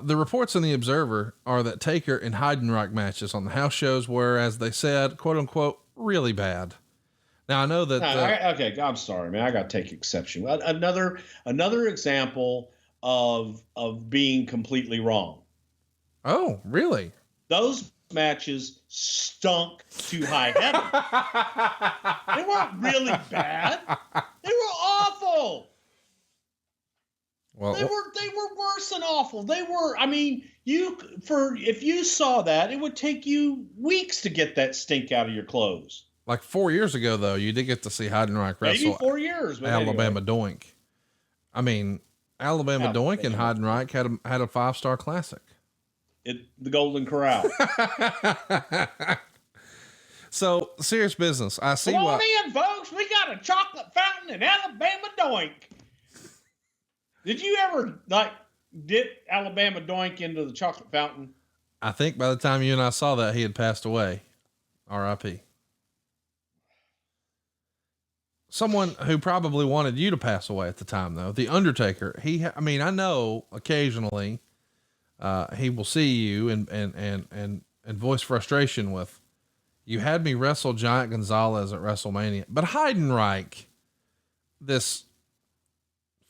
The reports in the Observer are that Taker and Heidenreich matches on the house shows were, as they said, quote unquote, really bad. Now I know that. Okay, I'm sorry, man. I got to take exception. Another example of being completely wrong. Oh, really? Those matches stunk to high heaven. They weren't really bad. They were awful. Well, they were worse than awful. They were. I mean, if you saw that, it would take you weeks to get that stink out of your clothes. Like 4 years ago, though, you did get to see Heidenreich wrestle. Maybe 4 years. But Alabama Doink. I mean, Alabama Doink and Heidenreich had a 5-star classic. The Golden Corral. So, serious business. I see. Come on in, folks. We got a chocolate fountain in Alabama Doink. Did you ever dip Alabama Doink into the chocolate fountain? I think by the time you and I saw that, he had passed away. R.I.P. Someone who probably wanted you to pass away at the time, though, the Undertaker. I know occasionally, he will see you and voice frustration with, you had me wrestle Giant Gonzalez at WrestleMania, but Heidenreich, this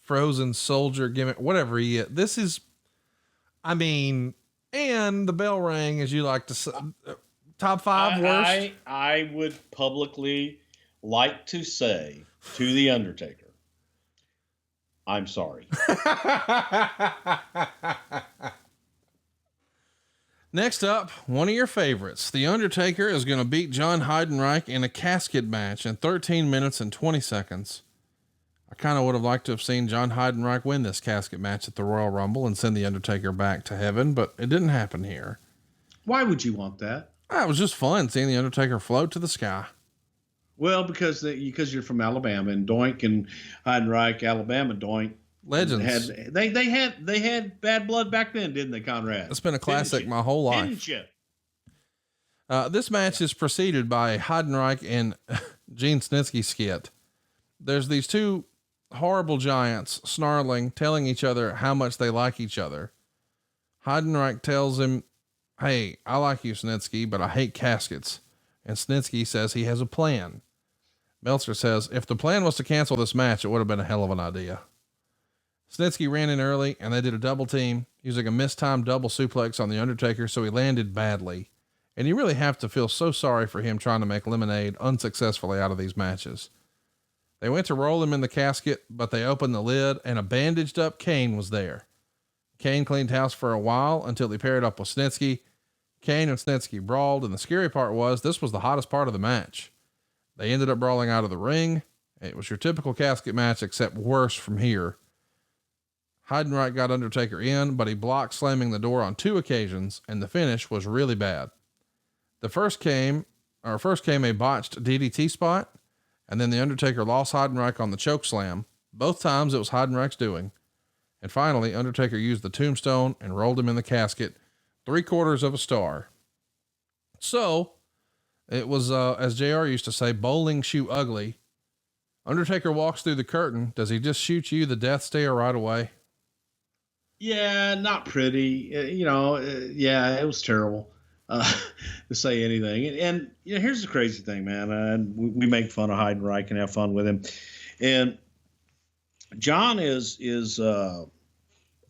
frozen soldier gimmick, whatever he is, this is, and the bell rang, as you like to say, top 5 worst. I would publicly like to say to the Undertaker, I'm sorry. Next up, one of your favorites. The Undertaker is going to beat John Heidenreich in a casket match in 13 minutes and 20 seconds. I kind of would have liked to have seen John Heidenreich win this casket match at the Royal Rumble and send the Undertaker back to heaven, but it didn't happen here. Why would you want that? It was just fun seeing the Undertaker float to the sky. Well, because you're from Alabama, and Doink and Heidenreich, Alabama Doink, legends. They had bad blood back then, didn't they, Conrad? It's been a classic my whole life. Didn't you? This match is preceded by a Heidenreich and Gene Snitsky skit. There's these two horrible giants snarling, telling each other how much they like each other. Heidenreich tells him, "Hey, I like you, Snitsky, but I hate caskets." And Snitsky says he has a plan. Meltzer says, if the plan was to cancel this match, it would have been a hell of an idea. Snitsky ran in early and they did a double team using a mistimed double suplex on the Undertaker. So he landed badly, and you really have to feel so sorry for him trying to make lemonade unsuccessfully out of these matches. They went to roll him in the casket, but they opened the lid and a bandaged up Kane was there. Kane cleaned house for a while until he paired up with Snitsky. Kane and Snitsky brawled, and the scary part was this was the hottest part of the match. They ended up brawling out of the ring. It was your typical casket match, except worse from here. Heidenreich got Undertaker in, but he blocked slamming the door on 2 occasions, and the finish was really bad. First came a botched DDT spot, and then the Undertaker lost Heidenreich on the choke slam. Both times it was Heidenreich's doing. And finally, Undertaker used the tombstone and rolled him in the casket, 3/4 of a star. So it was, as JR used to say, bowling shoe ugly. Undertaker walks through the curtain. Does he just shoot you the death stare right away? Yeah, not pretty. Yeah, it was terrible to say anything. And here's the crazy thing, man. We make fun of Heidenreich and have fun with him. And John is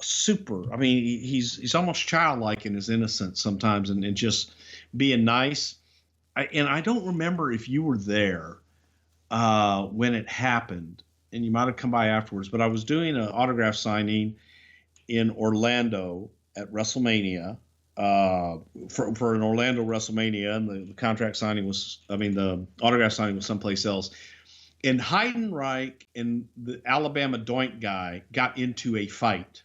super. I mean, he's almost childlike in his innocence sometimes, and just being nice. I don't remember if you were there when it happened, and you might have come by afterwards, but I was doing an autograph signing in Orlando at WrestleMania for an Orlando WrestleMania, and the contract signing the autograph signing was someplace else. And Heidenreich and the Alabama Doink guy got into a fight.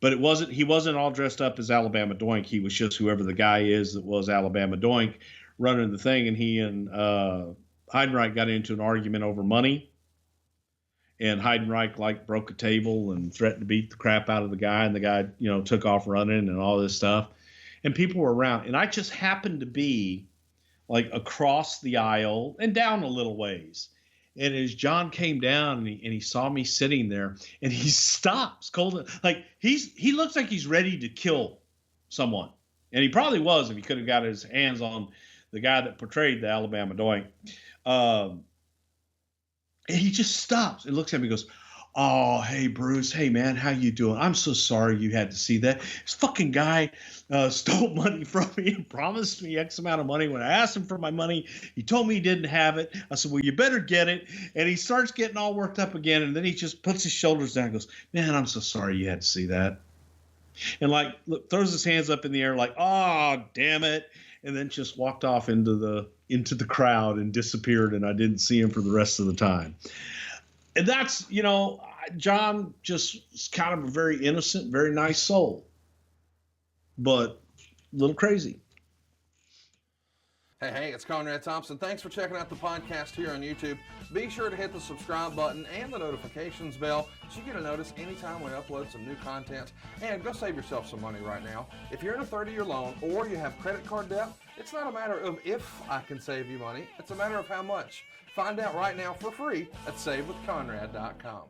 But he wasn't all dressed up as Alabama Doink. He was just whoever the guy is that was Alabama Doink running the thing. And he and Heidenreich got into an argument over money. And Heidenreich broke a table and threatened to beat the crap out of the guy. And the guy, took off running and all this stuff. And people were around. And I just happened to be across the aisle and down a little ways. And as John came down and he saw me sitting there, and he stops cold, like he looks like he's ready to kill someone. And he probably was if he could have got his hands on the guy that portrayed the Alabama Doink. And he just stops and looks at me and goes, "Oh, hey, Bruce. Hey, man, how you doing? I'm so sorry you had to see that. This fucking guy stole money from me and promised me X amount of money. When I asked him for my money, he told me he didn't have it. I said, well, you better get it." And he starts getting all worked up again. And then he just puts his shoulders down and goes, "Man, I'm so sorry you had to see that." And like throws his hands up in the air like, "Oh, damn it." And then just walked off into the crowd and disappeared. And I didn't see him for the rest of the time. And that's, John just is kind of a very innocent, very nice soul, but a little crazy. Hey, it's Conrad Thompson. Thanks for checking out the podcast here on YouTube. Be sure to hit the subscribe button and the notifications bell so you get a notice anytime we upload some new content. And go save yourself some money right now. If you're in a 30-year loan or you have credit card debt, it's not a matter of if I can save you money. It's a matter of how much. Find out right now for free at SaveWithConrad.com.